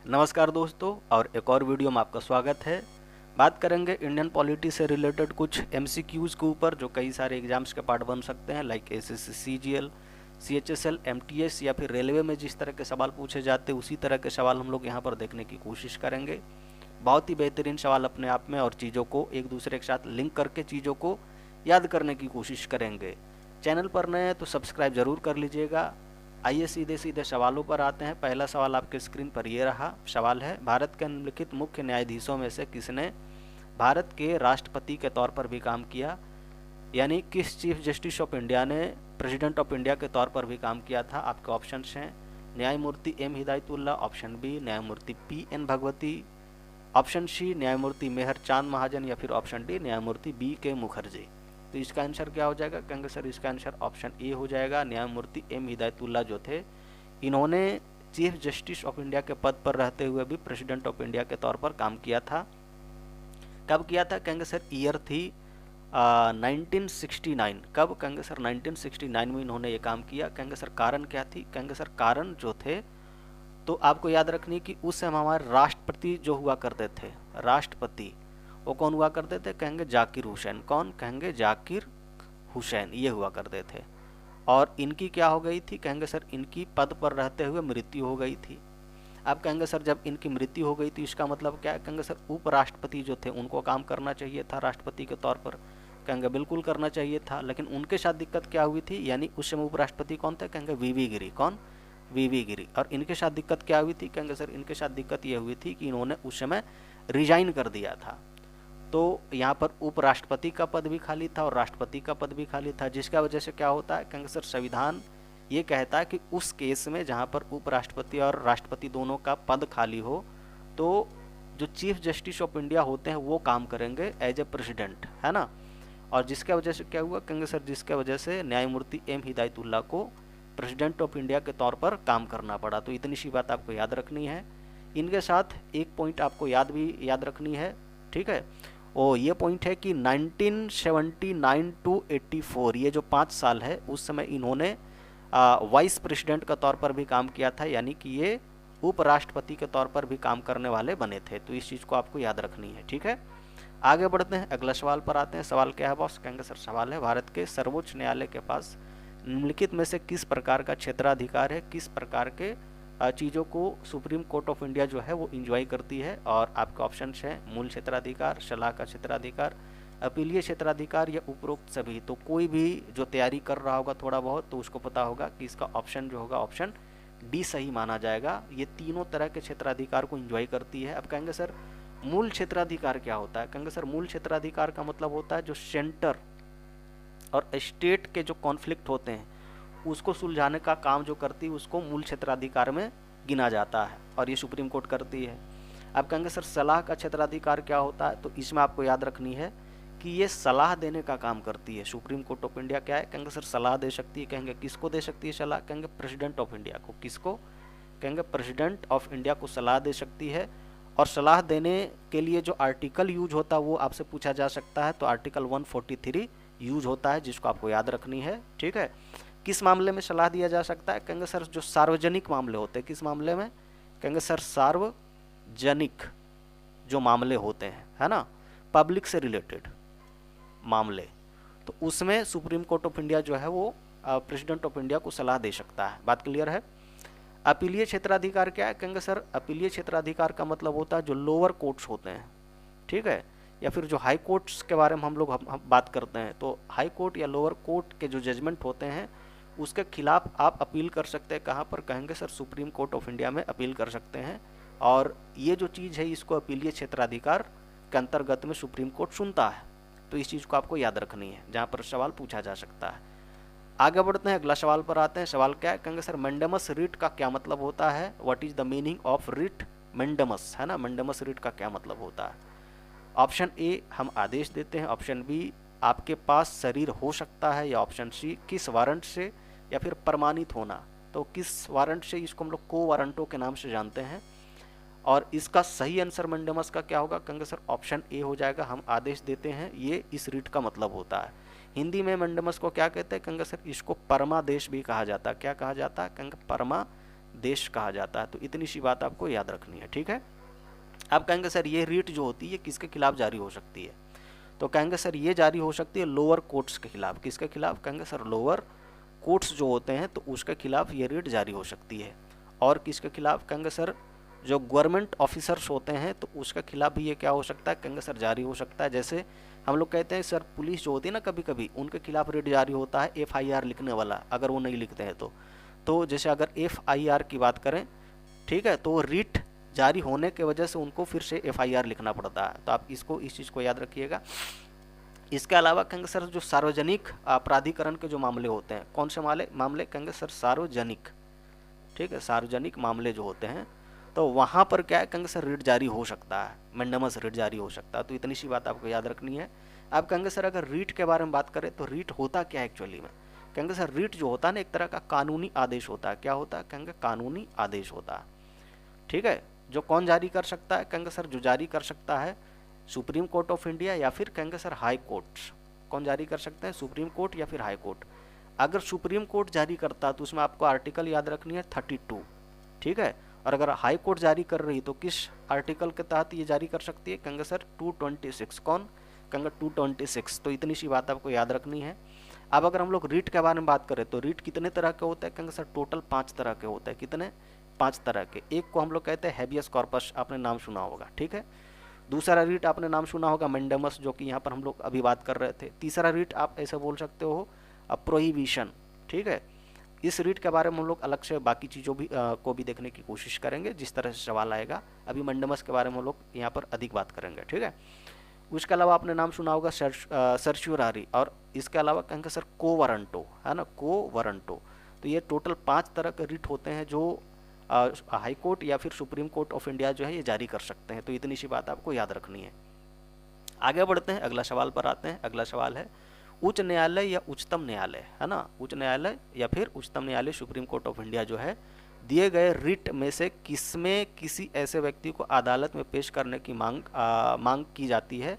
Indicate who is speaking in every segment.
Speaker 1: नमस्कार दोस्तों, और एक और वीडियो में आपका स्वागत है। बात करेंगे इंडियन पॉलिटी से रिलेटेड कुछ एमसीक्यूज़ के ऊपर जो कई सारे एग्जाम्स के पार्ट बन सकते हैं, like SSC, CGL, CHSL, MTS या फिर रेलवे में जिस तरह के सवाल पूछे जाते हैं उसी तरह के सवाल हम लोग यहाँ पर देखने की कोशिश करेंगे। बहुत ही बेहतरीन सवाल अपने आप में, और चीज़ों को एक दूसरे के साथ लिंक करके चीज़ों को याद करने की कोशिश करेंगे। चैनल पर नए हैं तो सब्सक्राइब जरूर कर लीजिएगा। आइए सीधे सीधे सवालों पर आते हैं। पहला सवाल आपके स्क्रीन पर ये रहा। सवाल है, भारत के निम्नलिखित मुख्य न्यायाधीशों में से किसने भारत के राष्ट्रपति के तौर पर भी काम किया? यानी किस चीफ जस्टिस ऑफ इंडिया ने प्रेसिडेंट ऑफ इंडिया के तौर पर भी काम किया था? आपके ऑप्शंस हैं न्यायमूर्ति एम हिदायतुल्ला, ऑप्शन बी न्यायमूर्ति P N Bhagwati, option C न्यायमूर्ति मेहर चांद महाजन, या फिर ऑप्शन डी न्यायमूर्ति बी के मुखर्जी। तो इसका आंसर क्या हो जाएगा? कहेंगे सर इसका आंसर ऑप्शन ए हो जाएगा। न्यायमूर्ति एम हिदायतुल्ला जो थे, इन्होंने चीफ जस्टिस ऑफ इंडिया के पद पर रहते हुए भी प्रेसिडेंट ऑफ इंडिया के तौर पर काम किया था। कब किया था? कहेंगे सर ईयर थी 1969। कब? कहेंगे सर 1969 में इन्होंने ये काम किया। कहेंगे सर कारण क्या थी? कहेंगे सर कारण जो थे, तो आपको याद रखनी कि उस समय हमारे राष्ट्रपति जो हुआ करते थे, राष्ट्रपति वो कौन हुआ करते थे? कहेंगे जाकिर हुसैन। कौन? कहेंगे जाकिर हुसैन, ये हुआ करते थे। और इनकी क्या हो गई थी? कहेंगे सर इनकी पद पर रहते हुए मृत्यु हो गई थी। अब कहेंगे सर जब इनकी मृत्यु हो गई थी इसका मतलब क्या है? कहेंगे सर उपराष्ट्रपति जो थे उनको काम करना चाहिए था राष्ट्रपति के तौर पर। कहेंगे बिल्कुल करना चाहिए था, लेकिन उनके साथ दिक्कत क्या हुई थी? यानी उस समय उपराष्ट्रपति कौन थे? कहेंगे वीवी गिरी। कौन? वीवी गिरी। और इनके साथ दिक्कत क्या हुई थी? कहेंगे सर इनके साथ दिक्कत ये हुई थी कि इन्होंने उस समय रिजाइन कर दिया था। तो यहाँ पर उपराष्ट्रपति का पद भी खाली था और राष्ट्रपति का पद भी खाली था, जिसका वजह से क्या होता है? कहेंगे सर संविधान ये कहता है कि उस केस में जहाँ पर उपराष्ट्रपति और राष्ट्रपति दोनों का पद खाली हो, तो जो चीफ जस्टिस ऑफ इंडिया होते हैं वो काम करेंगे एज ए प्रेसिडेंट, है ना। और जिसके वजह से क्या हुआ? कहेंगे सर जिसके वजह से न्यायमूर्ति एम हिदायतुल्ला को प्रेसिडेंट ऑफ इंडिया के तौर पर काम करना पड़ा। तो इतनी सी बात आपको याद रखनी है। इनके साथ एक पॉइंट आपको याद रखनी है, ठीक है। और ये पॉइंट है कि 1979 टू 84, ये जो 5 साल है उस समय इन्होंने वाइस प्रेसिडेंट के तौर पर भी काम किया था, यानी कि ये उपराष्ट्रपति के तौर पर भी काम करने वाले बने थे। तो इस चीज़ को आपको याद रखनी है, ठीक है। आगे बढ़ते हैं, अगला सवाल पर आते हैं। सवाल क्या है बॉस? कहेंगे सर सवाल है, भारत के सर्वोच्च न्यायालय के पास निम्नलिखित में से किस प्रकार का क्षेत्राधिकार है? किस प्रकार के चीज़ों को सुप्रीम कोर्ट ऑफ इंडिया जो है वो इंजॉय करती है? और आपके ऑप्शन हैं मूल क्षेत्राधिकार, सलाह का क्षेत्राधिकार, अपीलीय क्षेत्राधिकार या उपरोक्त सभी। तो कोई भी जो तैयारी कर रहा होगा थोड़ा बहुत तो उसको पता होगा कि इसका ऑप्शन जो होगा ऑप्शन डी सही माना जाएगा। ये तीनों तरह के क्षेत्राधिकार को इंजॉय करती है। अब कहेंगे सर मूल क्षेत्राधिकार क्या होता है? कहेंगे सर मूल क्षेत्राधिकार का मतलब होता है जो सेंटर और स्टेट के जो कॉन्फ्लिक्ट होते हैं उसको सुलझाने का काम जो करती है उसको मूल क्षेत्राधिकार में गिना जाता है, और ये सुप्रीम कोर्ट करती है। अब कहेंगे सर सलाह का क्षेत्राधिकार क्या होता है? तो इसमें आपको याद रखनी है कि ये सलाह देने का काम करती है। सुप्रीम कोर्ट ऑफ इंडिया क्या है? कहेंगे सर सलाह दे सकती है। कहेंगे किसको दे सकती है सलाह? कहेंगे प्रेसिडेंट ऑफ इंडिया को। किसको? कहेंगे प्रेसिडेंट ऑफ इंडिया को सलाह दे सकती है। और सलाह देने के लिए जो आर्टिकल यूज होता है वो आपसे पूछा जा सकता है, तो आर्टिकल 143 यूज होता है, जिसको आपको याद रखनी है, ठीक है। किस मामले में सलाह दिया जा सकता है? कहेंगे सर जो सार्वजनिक मामले होते हैं। किस मामले में? कहेंगे सर सार्वजनिक जो मामले होते हैं, है ना, पब्लिक से रिलेटेड मामले, तो उसमें सुप्रीम कोर्ट ऑफ इंडिया जो है वो प्रेसिडेंट ऑफ इंडिया को सलाह दे सकता है। बात क्लियर है? अपीलीय क्षेत्राधिकार क्या है? कहेंगे सर अपीलीय क्षेत्राधिकार का मतलब होता है जो लोअर कोर्ट्स होते हैं, ठीक है, या फिर जो हाई कोर्ट्स के बारे में हम लोग बात करते हैं, तो हाई कोर्ट या लोअर कोर्ट के जो जजमेंट होते हैं उसके खिलाफ आप अपील कर सकते हैं। कहाँ पर? कहेंगे sir supreme court of India में अपील कर सकते हैं। और ये जो चीज़ है इसको अपीलीय क्षेत्राधिकार के अंतर्गत में सुप्रीम कोर्ट सुनता है। तो इस चीज़ को आपको याद रखनी है जहाँ पर सवाल पूछा जा सकता है। आगे बढ़ते हैं, अगला सवाल पर आते हैं। सवाल क्या है? कहेंगे सर मैंडेमस रिट का क्या मतलब होता है? What is the meaning of writ mandamus, है ना। मैंडेमस रिट का क्या मतलब होता है? ऑप्शन ए हम आदेश देते हैं, ऑप्शन बी आपके पास शरीर हो सकता है, या ऑप्शन सी किस वारंट से या फिर प्रमाणित होना। तो किस वारंट से, इसको हम लोग को वारंटों के नाम से जानते हैं। और इसका सही आंसर मैंडेमस का क्या होगा? कहेंगे सर ऑप्शन ए हो जाएगा, हम आदेश देते हैं, ये इस रिट का मतलब होता है। हिंदी में मैंडेमस को क्या कहते हैं? कहेंगे सर इसको परमादेश भी कहा जाता है। क्या कहा जाता है? कहेंगे देश कहा जाता है। तो इतनी सी बात आपको याद रखनी है, ठीक है। आप कहेंगे सर ये रीट जो होती है किसके खिलाफ जारी हो सकती है, तो कहेंगे सर ये जारी हो सकती है लोअर कोर्ट्स के खिलाफ। किसके खिलाफ, कहेंगे सर लोअर कोर्ट्स जो होते हैं तो उसके खिलाफ ये रीट जारी हो सकती है। और किसके खिलाफ, कहेंगे सर जो गवर्नमेंट ऑफिसर्स होते हैं तो उसके खिलाफ भी ये क्या हो सकता है, कहेंगे सर जारी हो सकता है। जैसे हम लोग कहते हैं सर पुलिस जो होती है ना, कभी कभी उनके खिलाफ रीट जारी होता है FIR लिखने वाला, अगर वो नहीं लिखते हैं तो जैसे अगर FIR की बात करें, ठीक है, तो रीट जारी होने के वजह से उनको फिर से FIR लिखना पड़ता है। तो आप इस चीज़ को याद रखिएगा। इसके अलावा कहेंगे सर जो सार्वजनिक प्राधिकरण के जो मामले होते हैं, कौन से मामले कहेंगे सर सार्वजनिक, ठीक है, सार्वजनिक मामले जो होते हैं तो वहाँ पर क्या है, कहेंगे सर रीट जारी हो सकता है, मैंडेमस रीट जारी हो सकता है। तो इतनी सी बात आपको याद रखनी है। आप कहेंगे सर अगर रीट के बारे में बात करें तो रीट होता क्या है एक्चुअली में, कहेंगे सर रीट जो होता है ना एक तरह का कानूनी आदेश होता है। क्या होता है, कहेंगे कानूनी आदेश होता है, ठीक है। जो कौन जारी कर सकता है, कहेंगे सर जो जारी कर सकता है सुप्रीम कोर्ट ऑफ इंडिया या फिर कहेंगे सर हाई कोर्ट्स। कौन जारी कर सकते हैं, सुप्रीम कोर्ट या फिर हाई कोर्ट। अगर सुप्रीम कोर्ट जारी करता है तो उसमें आपको आर्टिकल याद रखनी है 32, ठीक है। और अगर हाई कोर्ट जारी कर रही तो किस आर्टिकल के तहत ये जारी कर सकती है, कहेंगे सर 226। कौन, कहेंगे 226। तो इतनी सी बात आपको याद रखनी है। अब अगर हम लोग रीट के बारे में बात करें तो रीट कितने तरह के होते हैं, कहेंगे सर टोटल 5 तरह के होते हैं। कितने, 5 तरह के। एक को हम लोग कहते हैं हैबियस कॉर्पस, आपने नाम सुना होगा, ठीक है। दूसरा रीट आपने नाम सुना होगा मैंडेमस, जो कि यहाँ पर हम लोग अभी बात कर रहे थे। तीसरा रीट आप ऐसे बोल सकते हो प्रोहिबिशन, ठीक है। इस रीट के बारे में हम लोग अलग से बाकी चीज़ों को भी देखने की कोशिश करेंगे जिस तरह से सवाल आएगा। अभी मैंडेमस के बारे में हम लोग यहाँ पर अधिक बात करेंगे, ठीक है। उसके अलावा आपने नाम सुना होगा सर्च्यूरारी, और इसके अलावा कहेंगे सर को वारंटो, है ना, को वारंटो। तो ये टोटल 5 तरह के रीट होते हैं जो हाई कोर्ट या फिर सुप्रीम कोर्ट ऑफ इंडिया जो है ये जारी कर सकते हैं। तो इतनी सी बात आपको याद रखनी है। आगे बढ़ते हैं, अगला सवाल पर आते हैं। अगला सवाल है उच्च न्यायालय या उच्चतम न्यायालय, है ना, उच्च न्यायालय या फिर उच्चतम न्यायालय सुप्रीम कोर्ट ऑफ इंडिया जो है दिए गए रिट में से किसमें किसी ऐसे व्यक्ति को अदालत में पेश करने की मांग की जाती है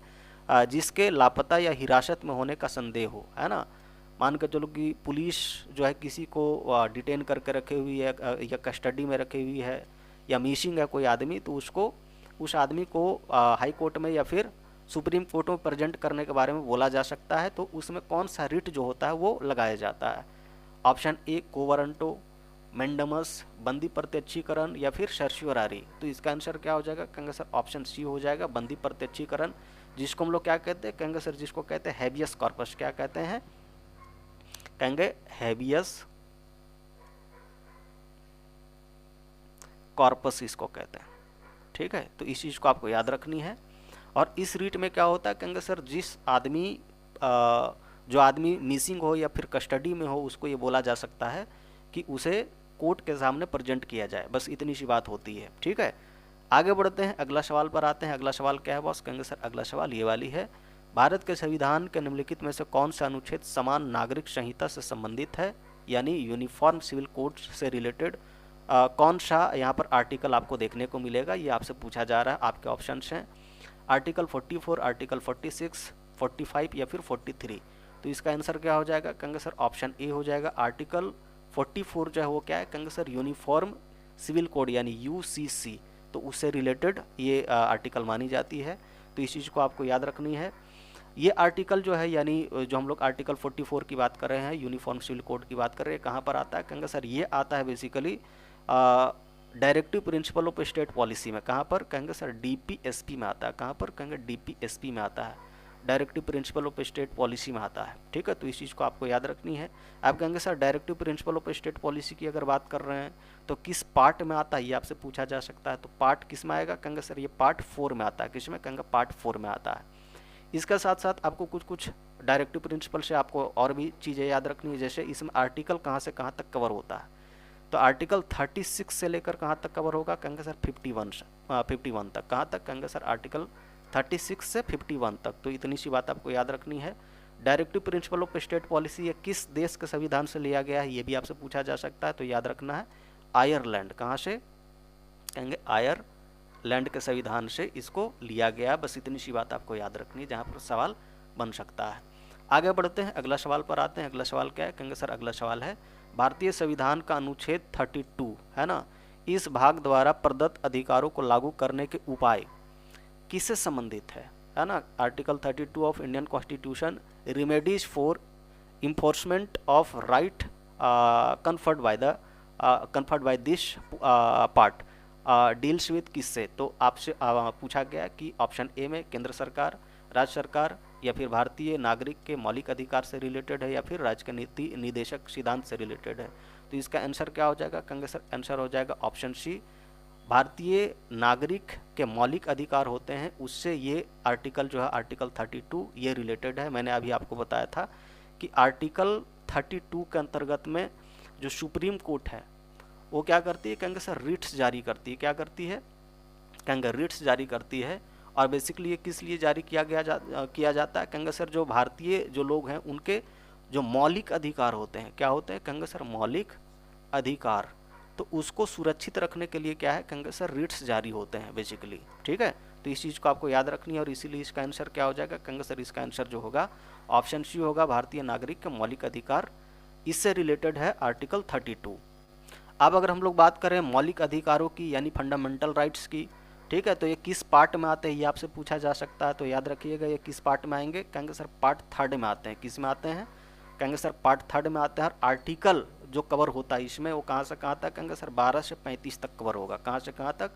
Speaker 1: जिसके लापता या हिरासत में होने का संदेह हो, है ना। मान कर चलो कि पुलिस जो है किसी को डिटेन करके रखे हुई है या कस्टडी में रखी हुई है या मिसिंग है कोई आदमी, तो उस आदमी को हाई कोर्ट में या फिर सुप्रीम कोर्ट में प्रेजेंट करने के बारे में बोला जा सकता है। तो उसमें कौन सा रिट जो होता है वो लगाया जाता है। ऑप्शन ए को वारंटो, मैंडेमस, बंदी प्रत्यक्षीकरण या फिर सर्च्यूरारी। तो इसका आंसर क्या हो जाएगा, कहेंगे सर ऑप्शन सी हो जाएगा, बंदी प्रत्यक्षीकरण, जिसको हम लोग क्या कहते हैं, कहेंगे सर जिसको कहते हैं हैबियस कॉर्पस। क्या कहते हैं, कहेंगे हैबियस कॉर्पस इसको कहते हैं, ठीक है। तो इस चीज़ को आपको याद रखनी है। और इस रीट में क्या होता है, कहेंगे सर जिस आदमी जो आदमी मिसिंग हो या फिर कस्टडी में हो उसको ये बोला जा सकता है कि उसे कोर्ट के सामने प्रेजेंट किया जाए। बस इतनी सी बात होती है, ठीक है। आगे बढ़ते हैं, अगला सवाल पर आते हैं। अगला सवाल क्या है बॉस, कहेंगे सर अगला सवाल ये वाली है, भारत के संविधान के निम्नलिखित में से कौन सा अनुच्छेद समान नागरिक संहिता से संबंधित है, यानी यूनिफॉर्म सिविल कोड से रिलेटेड कौन सा यहाँ पर आर्टिकल आपको देखने को मिलेगा, ये आपसे पूछा जा रहा है। आपके ऑप्शन हैं आर्टिकल 44, आर्टिकल 46, 45 या फिर 43। तो इसका आंसर क्या हो जाएगा, कहेंगे सर ऑप्शन ए हो जाएगा। आर्टिकल 44 जो है वो क्या है, कहेंगे सर यूनिफॉर्म सिविल कोड यानी UCC, तो उससे रिलेटेड ये आर्टिकल मानी जाती है। तो इस चीज़ को आपको याद रखनी है। ये आर्टिकल जो है यानी जो हम लोग आर्टिकल 44 की बात कर रहे हैं, यूनिफॉर्म सिविल कोड की बात कर रहे हैं, कहाँ पर आता है, कहेंगे सर ये आता है basically directive principle of state policy में। कहाँ पर, कहेंगे सर DPSP में आता है। कहाँ पर, कहेंगे DPSP में आता है, directive principle of state policy में आता है, ठीक है। तो इस चीज़ को आपको याद रखनी है। आप कहेंगे sir directive principle of state policy की अगर बात कर रहे हैं तो किस पार्ट में आता है, ये आपसे पूछा जा सकता है। तो पार्ट किस में आएगा, कहेंगे सर ये पार्ट 4 में आता है। किस में, कहेंगे पार्ट 4 में आता है। इसके साथ साथ आपको कुछ डायरेक्टिव प्रिंसिपल से आपको और भी चीज़ें याद रखनी है, जैसे इसमें आर्टिकल कहाँ से कहाँ तक कवर होता है। तो आर्टिकल 36 से लेकर कहाँ तक कवर होगा, कहेंगे सर 51 तक। कहाँ तक, कहेंगे सर आर्टिकल 36 से 51 तक। तो इतनी सी बात आपको याद रखनी है। Directive principle of state policy ये किस देश के संविधान से लिया गया है, ये भी आपसे पूछा जा सकता है। तो याद रखना है आयरलैंड। कहाँ से, कहेंगे आयरलैंड के संविधान से इसको लिया गया। बस इतनी सी बात आपको याद रखनी है जहाँ पर सवाल बन सकता है। आगे बढ़ते हैं, अगला सवाल पर आते हैं। अगला सवाल क्या है, कहेंगे सर अगला सवाल है भारतीय संविधान का अनुच्छेद 32 है ना, इस भाग द्वारा प्रदत्त अधिकारों को लागू करने के उपाय किससे संबंधित है ना। Article 32 of Indian constitution remedies for enforcement of right conferred by this part deals with किससे, तो आपसे पूछा गया कि ऑप्शन ए में केंद्र सरकार, राज्य सरकार, या फिर भारतीय नागरिक के मौलिक अधिकार से रिलेटेड है, या फिर राज्य के नीति निदेशक सिद्धांत से रिलेटेड है। तो इसका आंसर क्या हो जाएगा, कहेंगे सर आंसर हो जाएगा ऑप्शन सी, भारतीय नागरिक के मौलिक अधिकार होते हैं उससे ये आर्टिकल जो है आर्टिकल 32 ये रिलेटेड है। मैंने अभी आपको बताया था कि आर्टिकल 32 के अंतर्गत में जो सुप्रीम कोर्ट है वो क्या करती है, कहेंगे सर रिट्स जारी करती है। क्या करती है, कहेंगे रिट्स जारी करती है। और बेसिकली ये किस लिए जारी किया जाता है, कहेंगे सर जो भारतीय जो लोग हैं उनके जो मौलिक अधिकार होते हैं, क्या होते हैं, कहेंगे सर मौलिक अधिकार, तो उसको सुरक्षित रखने के लिए क्या है, कहेंगे सर रिट्स जारी होते हैं बेसिकली। ठीक है, तो इस चीज़ को आपको याद रखनी है और इसीलिए इसका आंसर क्या हो जाएगा, कहेंगे सर इसका आंसर जो होगा ऑप्शन सी होगा, भारतीय नागरिक के मौलिक अधिकार, इससे रिलेटेड है आर्टिकल 32। अब अगर हम लोग बात करें मौलिक अधिकारों की यानी फंडामेंटल राइट्स की, ठीक है, तो ये किस पार्ट में आते हैं ये आपसे पूछा जा सकता है। तो याद रखिएगा ये किस पार्ट में आएंगे, कहेंगे सर पार्ट 3 में आते हैं। किस में आते हैं, कहेंगे सर पार्ट 3 में आते हैं। और आर्टिकल जो कवर होता है इसमें वो कहाँ से कहाँ तक, कहेंगे सर 12 से 35 तक कवर होगा। कहाँ से कहाँ तक,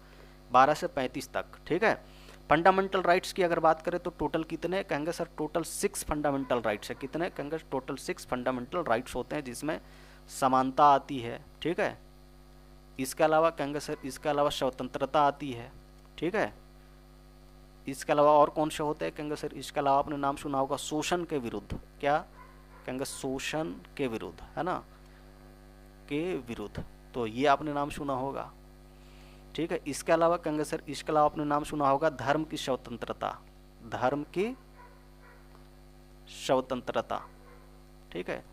Speaker 1: 12 से 35 तक। ठीक है, फंडामेंटल राइट्स की अगर बात करें तो टोटल कितने, कहेंगे सर टोटल 6 फंडामेंटल राइट्स है। कितने, कहेंगे टोटल 6 फंडामेंटल राइट्स होते हैं जिसमें समानता आती है। ठीक है, इसके अलावा कहेंगे सर इसके अलावा स्वतंत्रता आती है। ठीक है, इसके अलावा और कौन से होते हैं, कहेंगे सर इसके अलावा आपने नाम सुना होगा शोषण के विरुद्ध। क्या, कहेंगे शोषण के विरुद्ध, है ना, के विरुद्ध, तो ये आपने नाम सुना होगा। ठीक है, इसके अलावा कहेंगे सर इसके अलावा आपने नाम सुना होगा धर्म की स्वतंत्रता, धर्म की स्वतंत्रता। ठीक है,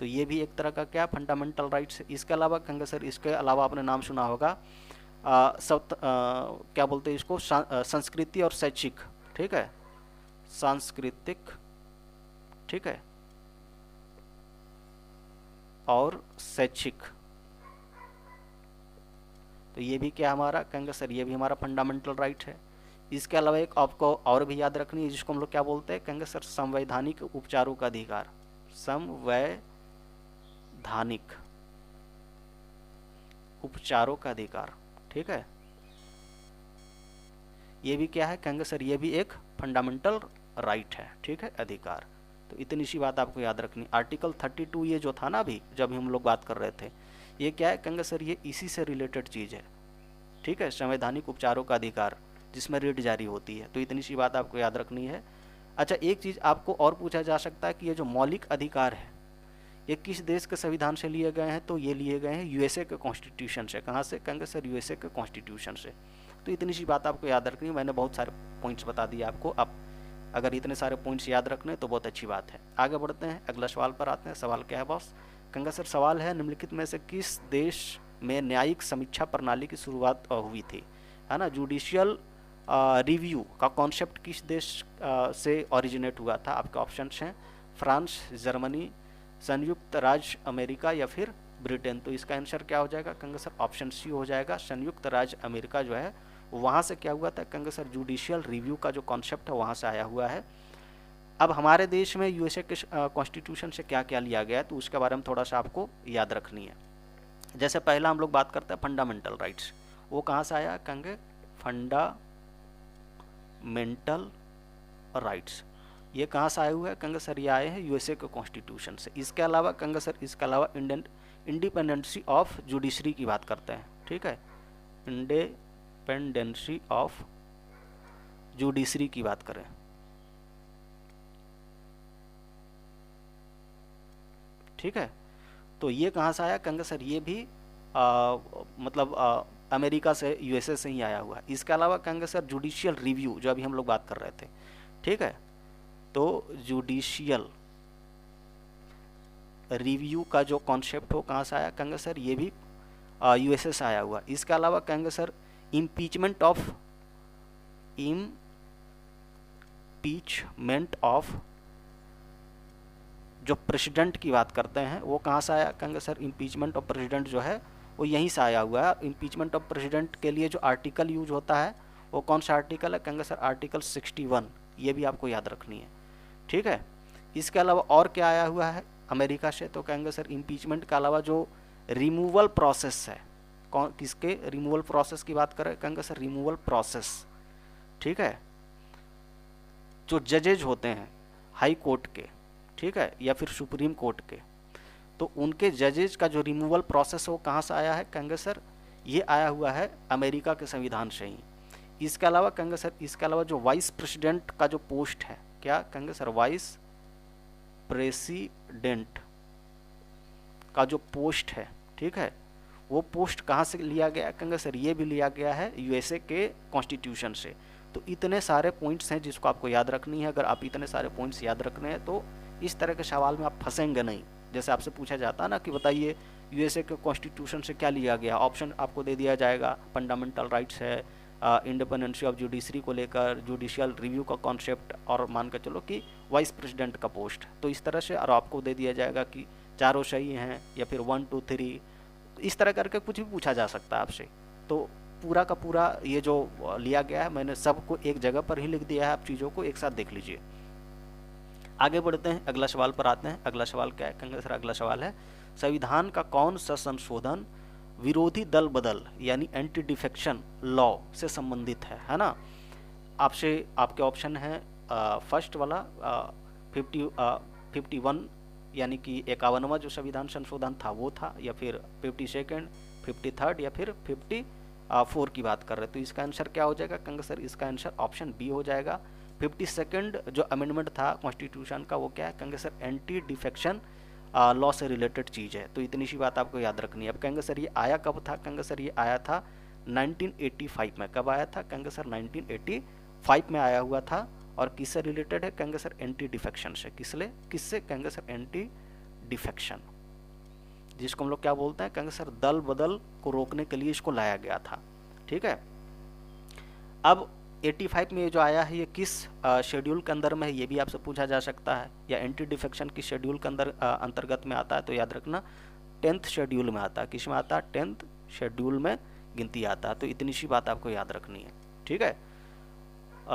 Speaker 1: तो ये भी एक तरह का क्या फंडामेंटल राइट्स है। इसके अलावा कहेंगे सर इसके अलावा आपने नाम सुना होगा क्या बोलते हैं इसको, संस्कृति और शैक्षिक। ठीक है, सांस्कृतिक, ठीक है, और शैक्षिक, तो ये भी क्या हमारा, कहेंगे सर ये भी हमारा फंडामेंटल राइट है। इसके अलावा एक आपको और भी याद रखनी है जिसको हम लोग क्या बोलते हैं, कहेंगे सर संवैधानिक उपचारों का अधिकार, संवैधानिक उपचारों का अधिकार। ठीक है, ये भी क्या है, कहेंगे सर ये भी एक फंडामेंटल राइट है। ठीक है, अधिकार, तो इतनी सी बात आपको याद रखनी। आर्टिकल 32 ये जो था ना अभी जब हम लोग बात कर रहे थे, ये क्या है, कहेंगे सर ये इसी से रिलेटेड चीज़ है। ठीक है, संवैधानिक उपचारों का अधिकार जिसमें रिट जारी होती है, तो इतनी सी बात आपको याद रखनी है। अच्छा, एक चीज़ आपको और पूछा जा सकता है कि ये जो मौलिक अधिकार है ये किस देश के संविधान से लिए गए हैं, तो ये लिए गए हैं यूएसए के कॉन्स्टिट्यूशन से। कहाँ से, कहेंगे सर यूएसए के कॉन्स्टिट्यूशन से। तो इतनी सी बात आपको याद रखनी है। मैंने बहुत सारे पॉइंट्स बता दिए आपको, अब अगर इतने सारे पॉइंट्स याद रखने तो बहुत अच्छी बात है। आगे बढ़ते हैं, अगला सवाल पर आते हैं। सवाल क्या है बॉस, कहेंगे सर सवाल है निम्नलिखित में से किस देश में न्यायिक समीक्षा प्रणाली की शुरुआत हुई थी, है ना। जुडिशियल रिव्यू का कॉन्सेप्ट किस देश से ओरिजिनेट हुआ था। आपके ऑप्शंस हैं फ्रांस, जर्मनी, संयुक्त राज्य अमेरिका या फिर ब्रिटेन। तो इसका आंसर क्या हो जाएगा, कहेंगे सर ऑप्शन सी हो जाएगा, संयुक्त राज्य अमेरिका जो है वहाँ से क्या हुआ था, कहेंगे सर जुडिशियल रिव्यू का जो कॉन्सेप्ट है वहाँ से आया हुआ है। अब हमारे देश में यूएसए के कॉन्स्टिट्यूशन से क्या क्या लिया गया है तो उसके बारे में थोड़ा सा आपको याद रखनी है। जैसे पहला हम लोग बात करते हैं फंडामेंटल राइट्स, वो कहाँ से आया, कहेंगे फंडामेंटल राइट्स, ये कहाँ से आए हुए हैं, कहेंगे सर ये आए हैं यूएसए के कॉन्स्टिट्यूशन से। इसके अलावा कहेंगे सर इसके अलावा इंडिपेंडेंसी ऑफ जुडिशरी की बात करते हैं। ठीक है, इंडिपेंडेंसी ऑफ जुडिशरी की बात करें, ठीक है, तो ये कहाँ से आया, कहेंगे सर ये भी मतलब अमेरिका से, यूएसए से ही आया हुआ है। इसके अलावा कहेंगे सर जुडिशियल रिव्यू जो अभी हम लोग बात कर रहे थे, ठीक है, तो जुडिशियल रिव्यू का जो कॉन्सेप्ट हो कहाँ से आया, कहेंगे सर ये भी यूएसए से आया हुआ। इसके अलावा कहेंगे सर इम्पीचमेंट ऑफ जो प्रेसिडेंट की बात करते हैं वो कहाँ से आया, कहेंगे सर इम्पीचमेंट ऑफ प्रेसिडेंट जो है वो यहीं से आया हुआ है। इम्पीचमेंट ऑफ प्रेसिडेंट के लिए जो आर्टिकल यूज होता है वो कौन सा आर्टिकल है, कहेंगे सर आर्टिकल 61, ये भी आपको याद रखनी है, ठीक है। इसके अलावा और क्या आया हुआ है अमेरिका से, तो कहेंगे सर इम्पीचमेंट के अलावा जो रिमूवल प्रोसेस है, कौन किसके रिमूवल प्रोसेस की बात करें, कहेंगे सर रिमूवल प्रोसेस, ठीक है। जो जजेज होते हैं हाई कोर्ट के, ठीक है, या फिर सुप्रीम कोर्ट के, तो उनके जजेज का जो रिमूवल प्रोसेस है वो कहाँ से आया है, कहेंगे सर ये आया हुआ है अमेरिका के संविधान से ही। इसके अलावा कहेंगे सर इसके अलावा जो वाइस प्रेसिडेंट का जो पोस्ट है, क्या कहेंगे सर वाइस प्रेसिडेंट का जो पोस्ट है, ठीक है, वो पोस्ट कहाँ से लिया गया, कहेंगे सर ये भी लिया गया है यूएसए के कॉन्स्टिट्यूशन से। तो इतने सारे पॉइंट्स हैं जिसको आपको याद रखनी है। अगर आप इतने सारे पॉइंट्स याद रखने हैं तो इस तरह के सवाल में आप फंसेंगे नहीं। जैसे आपसे पूछा जाता है ना कि बताइए यूएसए के कॉन्स्टिट्यूशन से क्या लिया गया, ऑप्शन आपको दे दिया जाएगा, फंडामेंटल राइट्स है, इंडिपेंडेंसी ऑफ जुडिशरी को लेकर, जुडिशियल रिव्यू का कॉन्सेप्ट, और मान कर चलो कि वाइस प्रेसिडेंट का पोस्ट, तो इस तरह से। और आपको दे दिया जाएगा कि चारों सही हैं या फिर 1 2 3, इस तरह करके कुछ भी पूछा जा सकता है आपसे। तो पूरा का पूरा ये जो लिया गया है मैंने सबको एक जगह पर ही लिख दिया है, आप चीज़ों को एक साथ देख लीजिए। आगे बढ़ते हैं, अगला सवाल पर आते हैं। अगला सवाल क्या है, कहेंगे सर अगला सवाल है संविधान का कौन सा संशोधन विरोधी दल बदल यानी एंटी डिफेक्शन लॉ से संबंधित है ना। आपसे आपके ऑप्शन है फर्स्ट वाला 51 यानी कि 51वां जो संविधान संशोधन था वो था, या फिर 52nd, 53rd या फिर 54 की बात कर रहे हैं। तो इसका आंसर क्या हो जाएगा, कहेंगे सर इसका आंसर ऑप्शन बी हो जाएगा। 52nd जो अमेंडमेंट था कॉन्स्टिट्यूशन का वो क्या है, कहेंगे सर एंटी डिफेक्शन लॉ से रिलेटेड चीज़ है। तो इतनी सी बात आपको याद रखनी है। अब कहेंगे सर ये आया कब था, कहेंगे सर ये आया था 1985 में। कब आया था, कहेंगे सर 1985 में आया हुआ था। और किससे रिलेटेड है, कहेंगे सर एंटी डिफेक्शन से। किससे, कहेंगे सर एंटी डिफेक्शन, जिसको हम लोग क्या बोलते हैं, कहेंगे सर दल बदल को रोकने के लिए इसको लाया गया था, ठीक है। अब 85 में ये जो आया है ये किस शेड्यूल के अंदर में है, ये भी आपसे पूछा जा सकता है, या एंटी डिफेक्शन की शेड्यूल के अंदर अंतर्गत में आता है। तो याद रखना 10th शेड्यूल में आता है। किस में आता है, 10th शेड्यूल में गिनती आता है। तो इतनी सी बात आपको याद रखनी है, ठीक है।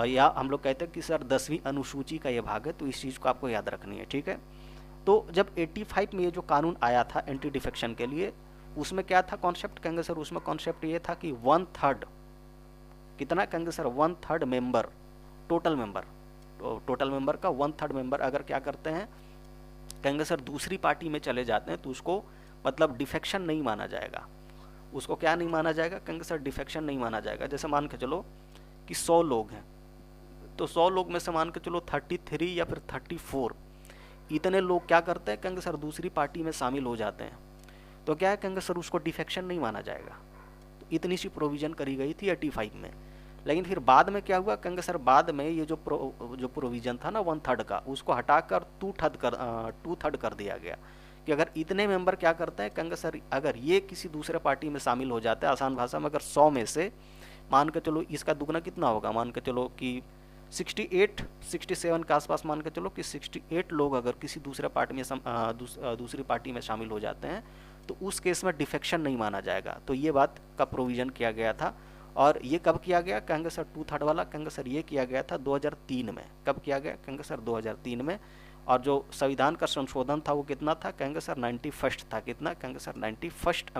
Speaker 1: या हम लोग कहते हैं कि सर 10वीं अनुसूची का ये भाग है, तो इस चीज़ को आपको याद रखनी है, ठीक है। तो जब 85 में ये जो कानून आया था एंटी डिफेक्शन के लिए, उसमें क्या था कॉन्सेप्ट, कहेंगे सर उसमें कॉन्सेप्ट ये था कि 1/3 कितना, कहेंगे सर 1/3 मेंबर, टोटल मेंबर का 1/3 मेंबर अगर क्या करते हैं, कहेंगे सर दूसरी पार्टी में चले जाते हैं तो उसको मतलब डिफेक्शन नहीं माना जाएगा। उसको क्या नहीं माना जाएगा, कहेंगे सर डिफेक्शन नहीं माना जाएगा। जैसे मान के चलो कि 100 लोग हैं, तो 100 लोग में से मान के चलो 33 या फिर 34 इतने लोग क्या करते हैं, कहेंगे सर दूसरी पार्टी में शामिल हो जाते हैं। तो क्या है, कहेंगे सर उसको डिफेक्शन नहीं माना जाएगा। तो इतनी सी प्रोविज़न करी गई थी 85 में। लेकिन फिर बाद में क्या हुआ, कहेंगे सर बाद में ये जो प्रोविज़न था ना 1/3 का, उसको हटाकर 2/3 कर दिया गया कि अगर इतने मेंबर क्या करते हैं, कहेंगे सर अगर ये किसी दूसरे पार्टी में शामिल हो जाते हैं, आसान भाषा में अगर 100 में से मान के चलो इसका दुगना कितना होगा, मान के चलो कि 67 के आसपास, मान के चलो कि 68 लोग अगर किसी दूसरे पार्टी में दूसरी पार्टी में शामिल हो जाते हैं तो उस केस में डिफेक्शन नहीं माना जाएगा। तो ये बात का प्रोविज़न किया गया था। और ये कब किया गया, कहेंगे सर 2/3 वाला, कहेंगे सर ये किया गया था 2003 में। कब किया गया, कहेंगे सर 2003 में। और जो संविधान का संशोधन था वो कितना था, कहेंगे सर 91st था। कितना, कहेंगे सर 91st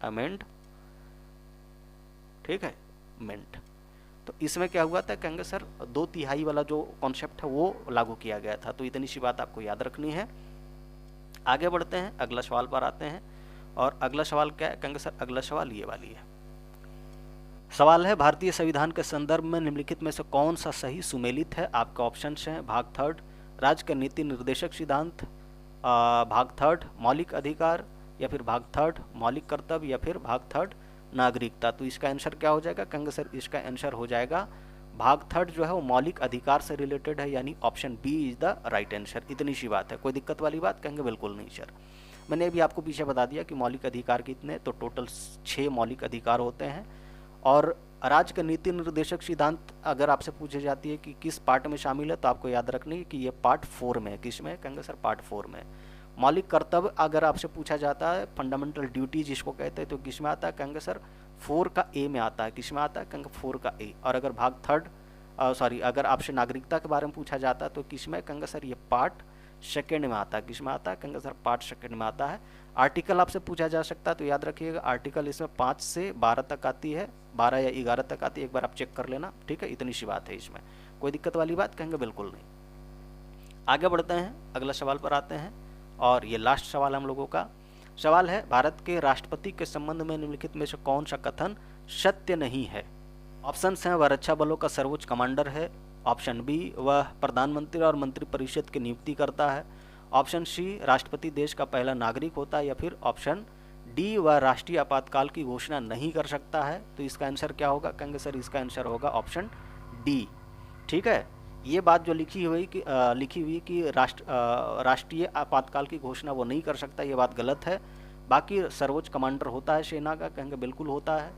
Speaker 1: अमेंड, ठीक है, अमेंड। तो इसमें क्या हुआ था, कहेंगे सर 2/3 वाला जो कॉन्सेप्ट है वो लागू किया गया था। तो इतनी सी बात आपको याद रखनी है। आगे बढ़ते हैं, अगला सवाल पर आते हैं। और अगला सवाल क्या है, कहेंगे सर अगला सवाल ये वाली है। सवाल है भारतीय संविधान के संदर्भ में निम्नलिखित में से कौन सा सही सुमेलित है। आपके ऑप्शन हैं भाग 3 राज्य का नीति निर्देशक सिद्धांत, भाग 3 मौलिक अधिकार, या फिर भाग 3 मौलिक कर्तव्य, या फिर भाग 3 नागरिकता। तो इसका आंसर क्या हो जाएगा, कहेंगे सर इसका आंसर हो जाएगा भाग 3 जो है वो मौलिक अधिकार से रिलेटेड है, यानी option B is the right answer. इतनी सी बात है, कोई दिक्कत वाली बात, कहेंगे बिल्कुल नहीं सर। मैंने अभी आपको पीछे बता दिया कि मौलिक अधिकार कितने, तो टोटल 6 मौलिक अधिकार होते हैं। और राज्य का नीति निर्देशक सिद्धांत अगर आपसे पूछी जाती है कि किस पार्ट में शामिल है, तो आपको याद रखनी है कि ये पार्ट 4 में है। किस में? कहेंगे सर पार्ट 4 में। मौलिक कर्तव्य अगर आपसे पूछा जाता है, फंडामेंटल ड्यूटी जिसको कहते हैं, तो किस में आता है? कहेंगे सर 4 का ए में आता है। किस में आता है? कहेंगे 4 का ए। और अगर भाग 3 अगर आपसे नागरिकता के बारे में पूछा जाता है तो किस में? कहेंगे सर ये पार्ट 2 में आता है। किस में आता है? कहेंगे सर पार्ट 2 में आता है। आर्टिकल आपसे पूछा जा सकता है, तो याद रखिएगा आर्टिकल इसमें 5 से 12 तक आती है, 12 या 11 तक आती है, एक बार आप चेक कर लेना, ठीक है। इतनी सी बात है इसमें, कोई दिक्कत वाली बात? कहेंगे बिल्कुल नहीं। आगे बढ़ते हैं, अगला सवाल पर आते हैं, और ये लास्ट सवाल हम लोगों का सवाल है, भारत के राष्ट्रपति के संबंध में निम्नलिखित में से कौन सा कथन सत्य नहीं है? ऑप्शन हैं, वह रक्षा बलों का सर्वोच्च कमांडर है। ऑप्शन बी, वह प्रधानमंत्री और मंत्रिपरिषद की नियुक्ति करता है। ऑप्शन सी, राष्ट्रपति देश का पहला नागरिक होता है। या फिर ऑप्शन डी, वह राष्ट्रीय आपातकाल की घोषणा नहीं कर सकता है। तो इसका आंसर क्या होगा? कहेंगे सर इसका आंसर होगा ऑप्शन डी, ठीक है। ये बात जो लिखी हुई कि राष्ट्रीय आपातकाल की घोषणा वो नहीं कर सकता, ये बात गलत है। बाकी सर्वोच्च कमांडर होता है सेना का, कहेंगे बिल्कुल होता है।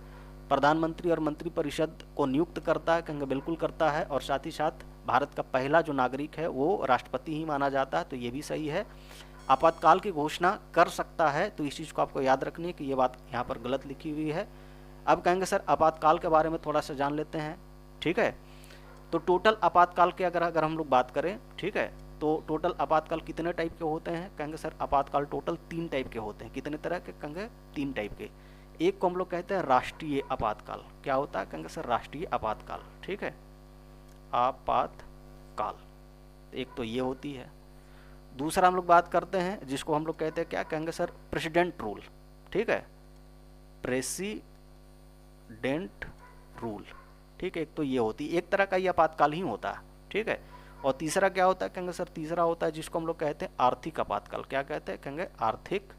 Speaker 1: प्रधानमंत्री और मंत्रिपरिषद को नियुक्त करता है, कहेंगे बिल्कुल करता है। और साथ ही साथ भारत का पहला जो नागरिक है वो राष्ट्रपति ही माना जाता है, तो ये भी सही है। आपातकाल की घोषणा कर सकता है, तो इस चीज़ को आपको याद रखनी है कि ये बात यहाँ पर गलत लिखी हुई है। अब कहेंगे सर आपातकाल के बारे में थोड़ा सा जान लेते हैं, ठीक है। तो टोटल आपातकाल के अगर हम लोग बात करें, ठीक है, तो टोटल आपातकाल कितने टाइप के होते हैं? कहेंगे सर आपातकाल टोटल 3 टाइप के होते हैं। कितने तरह के? कहेंगे 3 टाइप के। एक को हम लोग कहते हैं राष्ट्रीय आपातकाल। क्या होता है? कहेंगे सर राष्ट्रीय आपातकाल, ठीक है, आपातकाल। एक तो ये होती है। दूसरा हम लोग बात करते हैं जिसको हम लोग कहते हैं क्या? कहेंगे सर प्रेसिडेंट रूल, ठीक है, प्रेसिडेंट रूल, ठीक है। एक तो ये होती है, एक तरह का ये आपातकाल ही होता है, ठीक है। और तीसरा क्या होता है? कहेंगे सर तीसरा होता है जिसको हम लोग कहते हैं आर्थिक आपातकाल। क्या कहते हैं? कहेंगे आर्थिक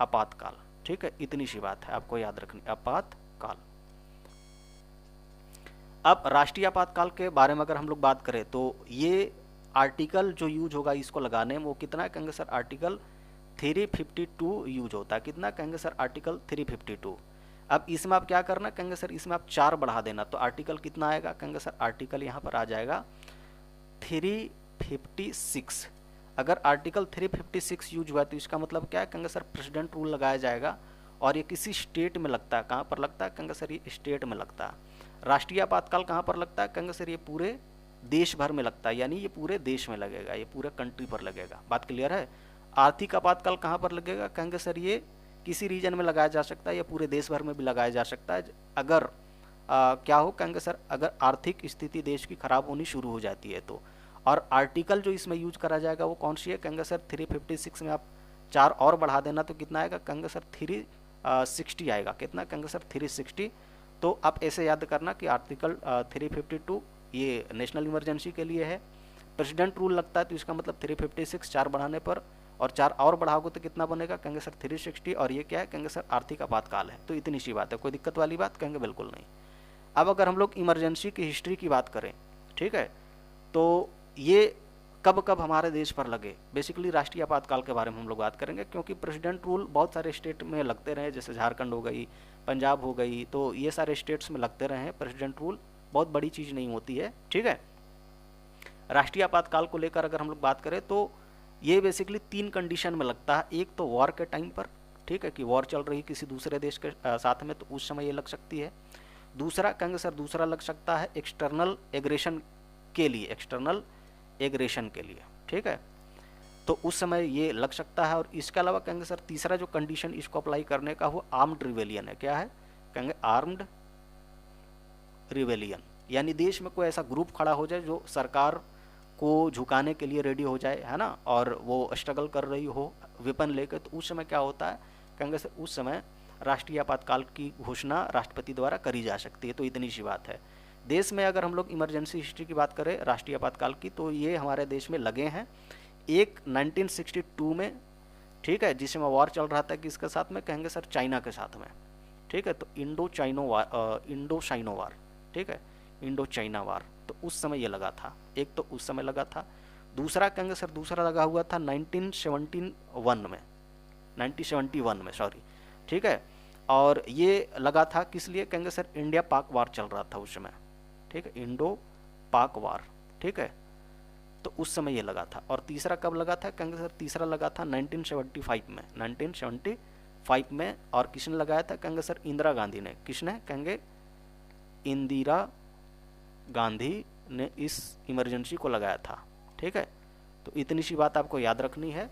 Speaker 1: आपातकाल, ठीक है। इतनी सी बात है आपको याद रखनी, आपातकाल। अब राष्ट्रीय आपातकाल के बारे में अगर हम लोग बात करें तो ये आर्टिकल जो यूज होगा इसको लगाने में वो कितना है? कहेंगे सर आर्टिकल 352 यूज होता है। कितना? कहेंगे सर आर्टिकल 352। अब इसमें आप क्या करना? कहेंगे सर इसमें आप 4 बढ़ा देना, तो आर्टिकल कितना आएगा? कहेंगे सर आर्टिकल यहाँ पर आ जाएगा 356। अगर आर्टिकल 356 यूज हुआ तो इसका मतलब क्या है? कहेंगे सर प्रेसिडेंट रूल लगाया जाएगा, और ये किसी स्टेट में लगता है। कहाँ पर लगता है? कहेंगे सर ये स्टेट में लगता है। राष्ट्रीय आपातकाल कहाँ पर लगता है? कहेंगे सर ये पूरे देश भर में लगता है, यानी ये पूरे देश में लगेगा, ये पूरे कंट्री पर लगेगा। बात क्लियर है? आर्थिक आपातकाल कहाँ पर लगेगा? कहेंगे सर ये किसी रीजन में लगाया जा सकता है, या पूरे देश भर में भी लगाया जा सकता है। अगर क्या हो? कहेंगे सर अगर आर्थिक स्थिति देश की खराब होनी शुरू हो जाती है तो। और आर्टिकल जो इसमें यूज करा जाएगा वो कौन सी है? कहेंगे सर 356 में आप 4 और बढ़ा देना, तो कितना आएगा? कहेंगे सर 360 आएगा। कितना? कहेंगे सर 360। तो आप ऐसे याद करना कि आर्टिकल 352 ये नेशनल इमरजेंसी के लिए है। प्रेसिडेंट रूल लगता है तो इसका मतलब 356 4 बढ़ाने पर, और 4 और बढ़ाओगे तो कितना बनेगा? कहेंगे सर 360। और ये क्या है? कहेंगे सर आर्थिक आपातकाल है। तो इतनी सी बात है, कोई दिक्कत वाली बात? कहेंगे बिल्कुल नहीं। अब अगर हम लोग इमरजेंसी की हिस्ट्री की बात करें, ठीक है, तो ये कब कब हमारे देश पर लगे, बेसिकली राष्ट्रीय आपातकाल के बारे में हम लोग बात करेंगे, क्योंकि प्रेसिडेंट रूल बहुत सारे स्टेट में लगते रहे, जैसे झारखंड हो गई, पंजाब हो गई, तो ये सारे स्टेट्स में लगते रहे हैं प्रेसिडेंट रूल। बहुत बड़ी चीज़ नहीं होती है, ठीक है। राष्ट्रीय आपातकाल को लेकर अगर हम लोग बात करें तो ये बेसिकली 3 कंडीशन में लगता है। एक तो वॉर के टाइम पर, ठीक है, कि वॉर चल रही किसी दूसरे देश के साथ में, तो उस समय ये लग सकती है। दूसरा कहेंगे सर दूसरा लग सकता है एक्सटर्नल एग्रेशन के लिए, एक्सटर्नल एग्रेशन के लिए, ठीक है, तो उस समय ये लग सकता है। और इसके अलावा कहेंगे सर तीसरा जो कंडीशन इसको अप्लाई करने का वो आर्म्ड रिवेलियन है। क्या है? कहेंगे आर्म्ड रिवेलियन, यानी देश में कोई ऐसा ग्रुप खड़ा हो जाए जो सरकार को झुकाने के लिए रेडी हो जाए, है ना, और वो स्ट्रगल कर रही हो वेपन लेकर, तो उस समय क्या होता है? कहेंगे सर उस समय राष्ट्रीय आपातकाल की घोषणा राष्ट्रपति द्वारा करी जा सकती है। तो इतनी सी बात है। देश में अगर हम लोग इमरजेंसी हिस्ट्री की बात करें राष्ट्रीय आपातकाल की, तो ये हमारे देश में लगे हैं। एक 1962 में, ठीक है, जिसमें वॉर चल रहा था किसके साथ में? कहेंगे सर चाइना के साथ में, ठीक है, तो इंडो चाइनो वार, ठीक है, इंडो चाइना वार, तो उस समय ये लगा था। एक तो उस समय लगा था। दूसरा कहेंगे सर दूसरा लगा हुआ था 1971 में, 1971 में, सॉरी, ठीक है। और ये लगा था किस लिए, कहेंगे सर इंडिया पाक वार चल रहा था उस समय, ठीक है, इंडो पाक वार, ठीक है, तो उस समय ये लगा था। और तीसरा कब लगा था, कहेंगे सर तीसरा लगा था 1975 में, 1975 में। और किसने लगाया था, कहेंगे सर इंदिरा गांधी ने। किसने, कहेंगे इंदिरा गांधी ने इस इमरजेंसी को लगाया था, ठीक है। तो इतनी सी बात आपको याद रखनी है।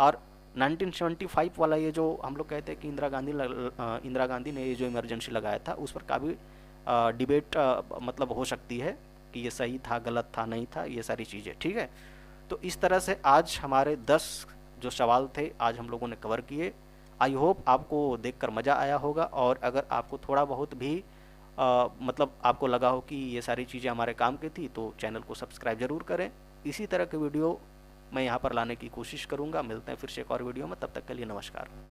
Speaker 1: और 1975 वाला ये जो हम लोग कहते हैं कि इंदिरा गांधी ने ये जो इमरजेंसी लगाया था, उस पर काफ़ी डिबेट मतलब हो सकती है कि ये सही था, गलत था, नहीं था, ये सारी चीज़ें, ठीक है। तो इस तरह से आज हमारे 10 जो सवाल थे आज हम लोगों ने कवर किए। आई होप आपको देखकर मज़ा आया होगा। और अगर आपको थोड़ा बहुत भी मतलब आपको लगा हो कि ये सारी चीज़ें हमारे काम की थी, तो चैनल को सब्सक्राइब ज़रूर करें। इसी तरह के वीडियो मैं यहाँ पर लाने की कोशिश करूँगा। मिलते हैं फिर से एक और वीडियो में, तब तक के लिए नमस्कार।